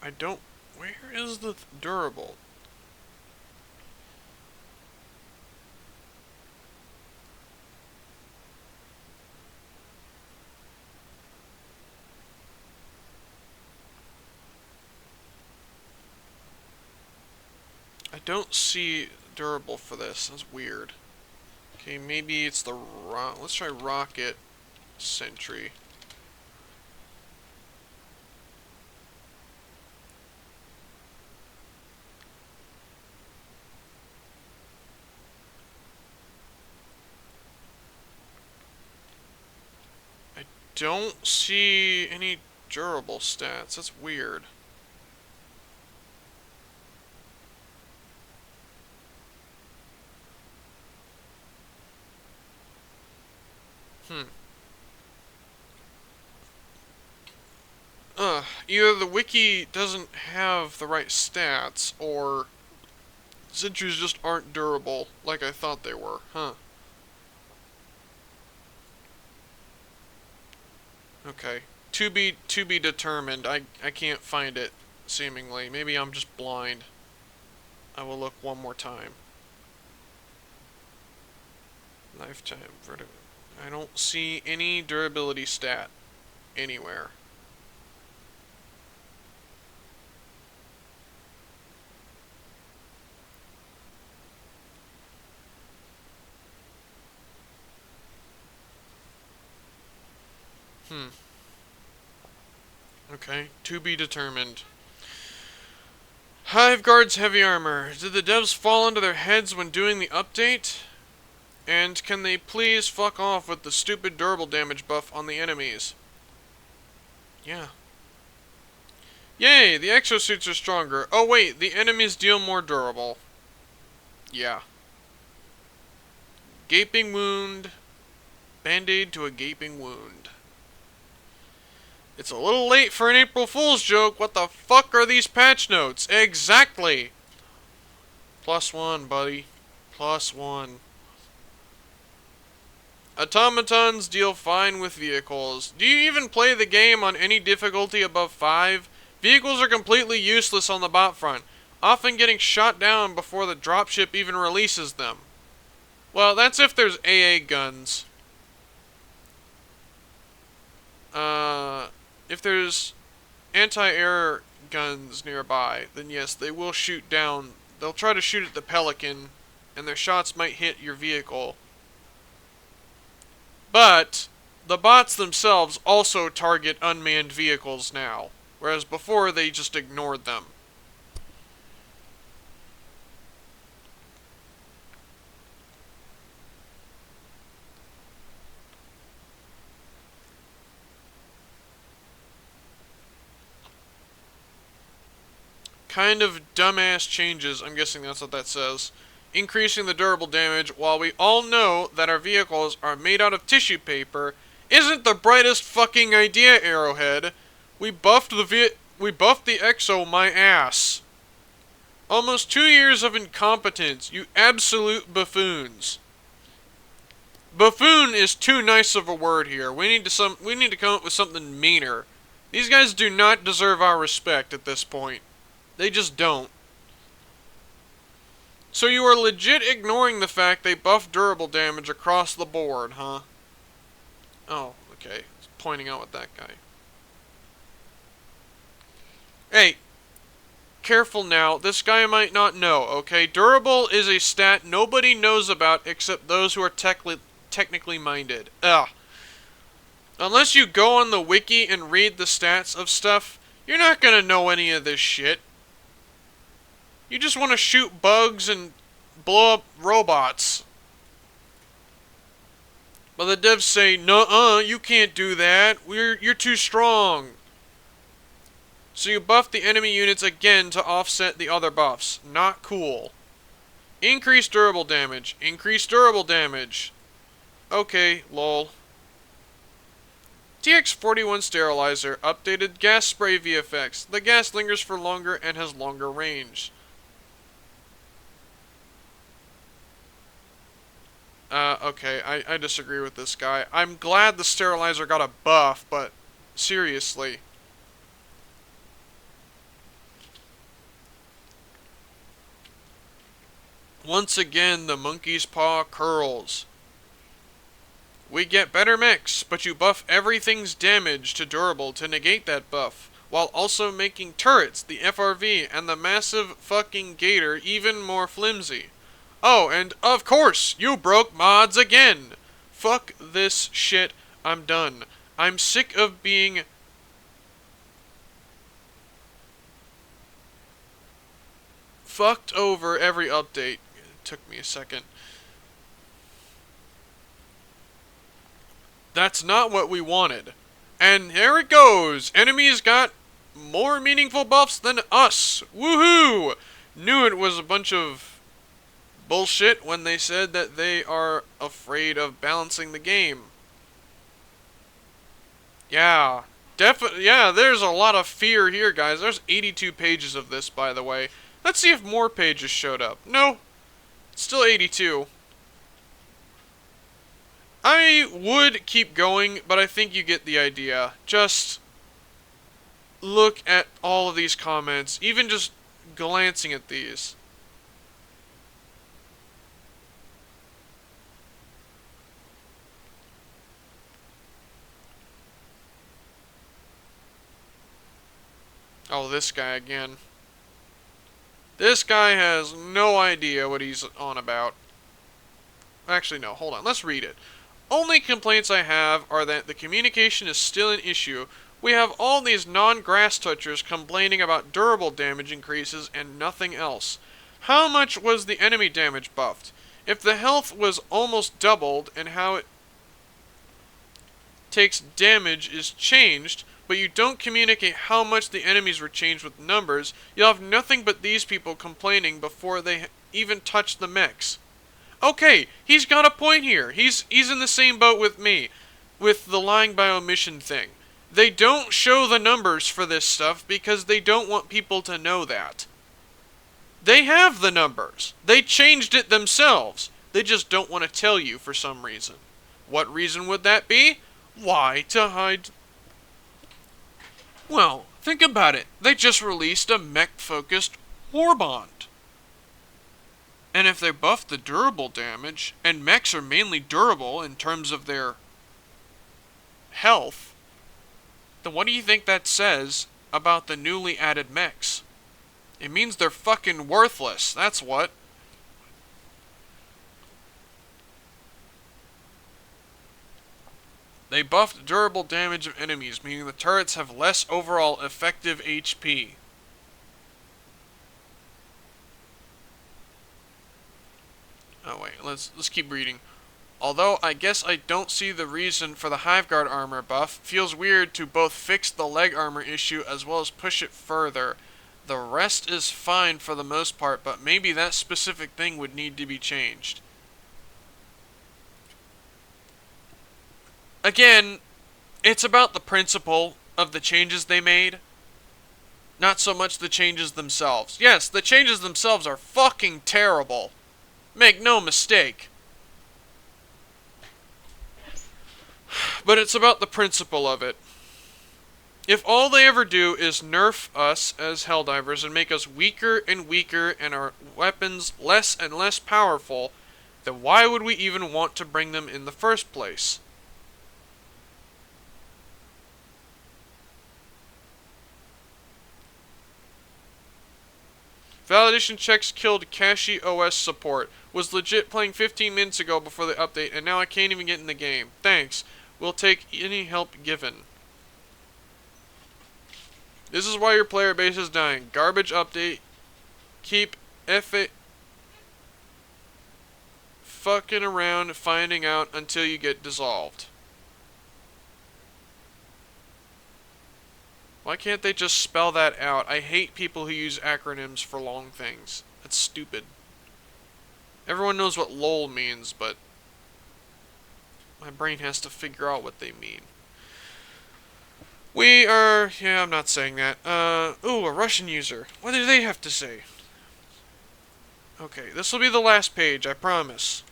I don't... Where is the durable? I don't see durable for this. That's weird. Okay, maybe it's the let's try rocket sentry. I don't see any durable stats. That's weird. Either the wiki doesn't have the right stats, or sentries just aren't durable like I thought they were. Okay. To be determined. I can't find it, seemingly. Maybe I'm just blind. I will look one more time. Lifetime vertigo. I don't see any durability stat anywhere. Okay, to be determined. Hive Guard's heavy armor. Did the devs fall onto their heads when doing the update? And can they please fuck off with the stupid durable damage buff on the enemies? Yeah. Yay, the exosuits are stronger. Oh wait, the enemies deal more durable. Yeah. Gaping wound. Band-aid to a gaping wound. It's a little late for an April Fool's joke. What the fuck are these patch notes? Exactly! +1, buddy. +1. Automatons deal fine with vehicles. Do you even play the game on any difficulty above 5? Vehicles are completely useless on the bot front, often getting shot down before the dropship even releases them. Well, that's if there's AA guns. If there's anti-air guns nearby, then yes, they will shoot down. They'll try to shoot at the Pelican, and their shots might hit your vehicle. But the bots themselves also target unmanned vehicles now, whereas before they just ignored them. Kind of dumbass changes, I'm guessing that's what that says. Increasing the durable damage, while we all know that our vehicles are made out of tissue paper, isn't the brightest fucking idea, Arrowhead. We buffed the Exo my ass. Almost 2 years of incompetence, you absolute buffoons. Buffoon is too nice of a word here. We need to come up with something meaner. These guys do not deserve our respect at this point. They just don't. So you are legit ignoring the fact they buff durable damage across the board, huh? Oh, okay. Pointing out with that guy. Hey, careful now. This guy might not know, okay? Durable is a stat nobody knows about except those who are technically minded. Ugh. Unless you go on the wiki and read the stats of stuff, you're not gonna know any of this shit. You just want to shoot bugs and blow up robots. But the devs say, "Nuh-uh, you can't do that. You're too strong." So you buff the enemy units again to offset the other buffs. Not cool. Increase durable damage. Increase durable damage. Okay, lol. TX41 Sterilizer. Updated gas spray VFX. The gas lingers for longer and has longer range. Okay, I disagree with this guy. I'm glad the Sterilizer got a buff, but seriously. Once again, the monkey's paw curls. We get better mechs, but you buff everything's damage to durable to negate that buff, while also making turrets, the FRV, and the massive fucking gator even more flimsy. Oh, and of course, you broke mods again! Fuck this shit, I'm done. I'm sick of being fucked over every update. It took me a second. That's not what we wanted. And here it goes! Enemies got more meaningful buffs than us! Woohoo! Knew it was a bunch of bullshit when they said that they are afraid of balancing the game. Yeah. Definitely, yeah, there's a lot of fear here, guys. There's 82 pages of this, by the way. Let's see if more pages showed up. No. Still 82. I would keep going, but I think you get the idea. Just look at all of these comments, even just glancing at these. Oh, this guy again. This guy has no idea what he's on about. Actually, no, hold on. Let's read it. Only complaints I have are that the communication is still an issue. We have all these non-grass touchers complaining about durable damage increases and nothing else. How much was the enemy damage buffed? If the health was almost doubled and how it takes damage is changed, but you don't communicate how much the enemies were changed with numbers, you'll have nothing but these people complaining before they even touch the mechs. Okay, he's got a point here. He's in the same boat with me, with the lying by omission thing. They don't show the numbers for this stuff because they don't want people to know that. They have the numbers. They changed it themselves. They just don't want to tell you for some reason. What reason would that be? Why, to hide... Well, think about it. They just released a mech-focused warbond. And if they buff the durable damage, and mechs are mainly durable in terms of their health, then what do you think that says about the newly added mechs? It means they're fucking worthless, that's what. They buffed durable damage of enemies, meaning the turrets have less overall effective HP. Oh wait, let's keep reading. Although I guess I don't see the reason for the Hiveguard armor buff, feels weird to both fix the leg armor issue as well as push it further. The rest is fine for the most part, but maybe that specific thing would need to be changed. Again, it's about the principle of the changes they made, not so much the changes themselves. Yes, the changes themselves are fucking terrible. Make no mistake. But it's about the principle of it. If all they ever do is nerf us as Helldivers and make us weaker and weaker and our weapons less and less powerful, then why would we even want to bring them in the first place? Validation checks killed Cache OS support. Was legit playing 15 minutes ago before the update, and now I can't even get in the game. Thanks. We'll take any help given. This is why your player base is dying. Garbage update. Keep fucking around finding out until you get dissolved. Why can't they just spell that out? I hate people who use acronyms for long things. That's stupid. Everyone knows what lol means, but my brain has to figure out what they mean. Yeah, I'm not saying that. Ooh, a Russian user. What do they have to say? Okay, this will be the last page, I promise.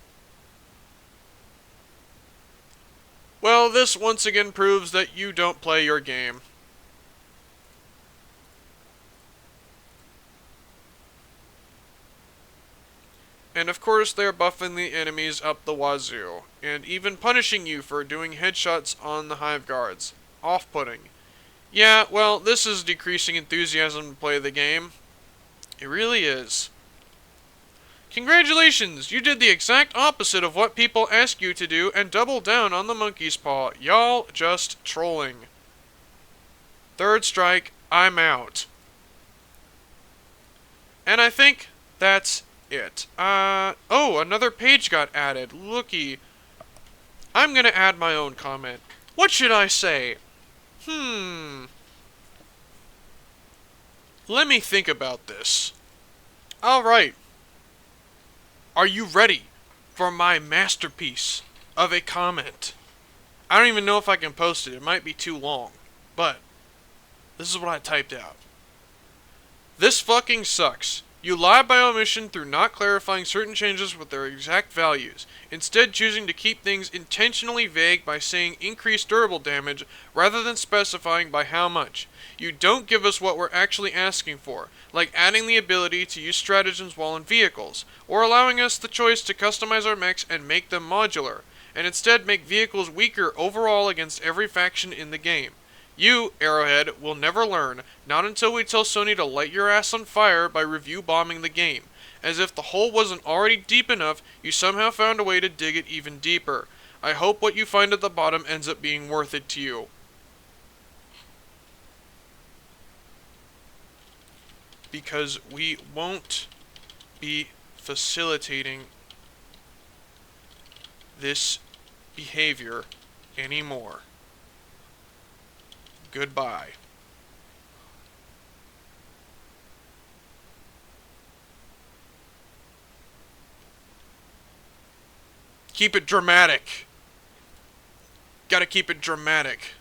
Well, this once again proves that you don't play your game. And of course, they're buffing the enemies up the wazoo, and even punishing you for doing headshots on the hive guards. Off-putting. Yeah, well, this is decreasing enthusiasm to play the game. It really is. Congratulations! You did the exact opposite of what people ask you to do and doubled down on the monkey's paw. Y'all just trolling. Third strike, I'm out. And I think that's it. Oh, another page got added. Looky. I'm gonna add my own comment. What should I say? Let me think about this. Alright. Are you ready for my masterpiece of a comment? I don't even know if I can post it. It might be too long. But this is what I typed out. This fucking sucks. You lie by omission through not clarifying certain changes with their exact values, instead choosing to keep things intentionally vague by saying increased durable damage rather than specifying by how much. You don't give us what we're actually asking for, like adding the ability to use stratagems while in vehicles, or allowing us the choice to customize our mechs and make them modular, and instead make vehicles weaker overall against every faction in the game. You, Arrowhead, will never learn, not until we tell Sony to light your ass on fire by review bombing the game. As if the hole wasn't already deep enough, you somehow found a way to dig it even deeper. I hope what you find at the bottom ends up being worth it to you. Because we won't be facilitating this behavior anymore. Goodbye. Keep it dramatic. Gotta keep it dramatic.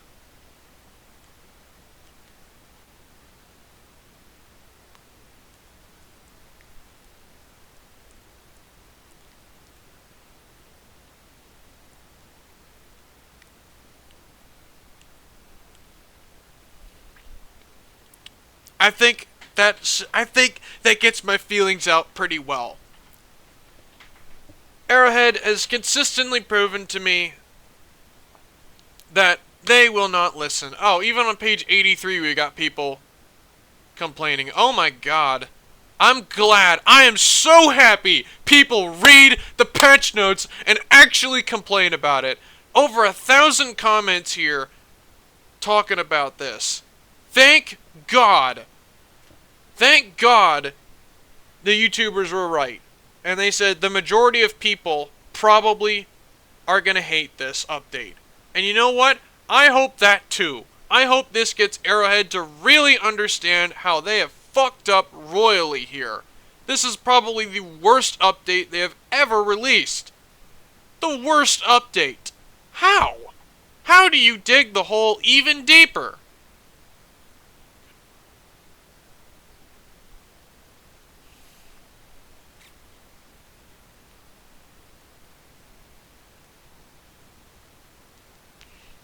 I think that gets my feelings out pretty well. Arrowhead has consistently proven to me that they will not listen. Oh, even on page 83 we got people complaining. Oh my god. I'm glad. I am so happy people read the patch notes and actually complain about it. Over 1,000 comments here talking about this. Thank God. Thank God the YouTubers were right. And they said the majority of people probably are going to hate this update. And you know what? I hope that too. I hope this gets Arrowhead to really understand how they have fucked up royally here. This is probably the worst update they have ever released. The worst update. How? How do you dig the hole even deeper?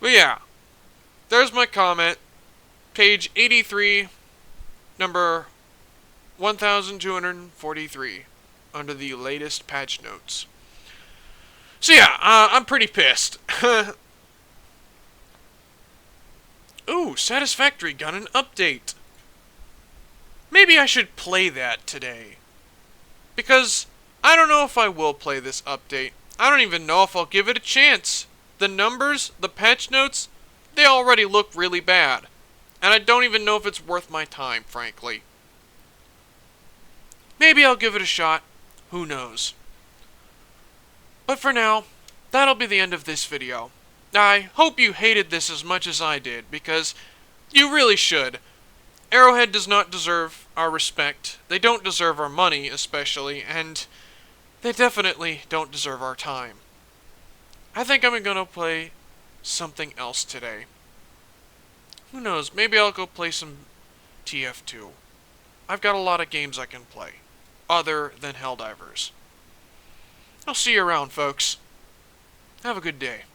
But yeah, there's my comment. Page 83, number 1243, under the latest patch notes. So yeah, I'm pretty pissed. Ooh, Satisfactory got an update. Maybe I should play that today. Because I don't know if I will play this update. I don't even know if I'll give it a chance. The numbers, the patch notes, they already look really bad. And I don't even know if it's worth my time, frankly. Maybe I'll give it a shot. Who knows? But for now, that'll be the end of this video. I hope you hated this as much as I did, because you really should. Arrowhead does not deserve our respect. They don't deserve our money, especially, and They definitely don't deserve our time. I think I'm gonna play something else today. Who knows, maybe I'll go play some TF2. I've got a lot of games I can play, other than Helldivers. I'll see you around, folks. Have a good day.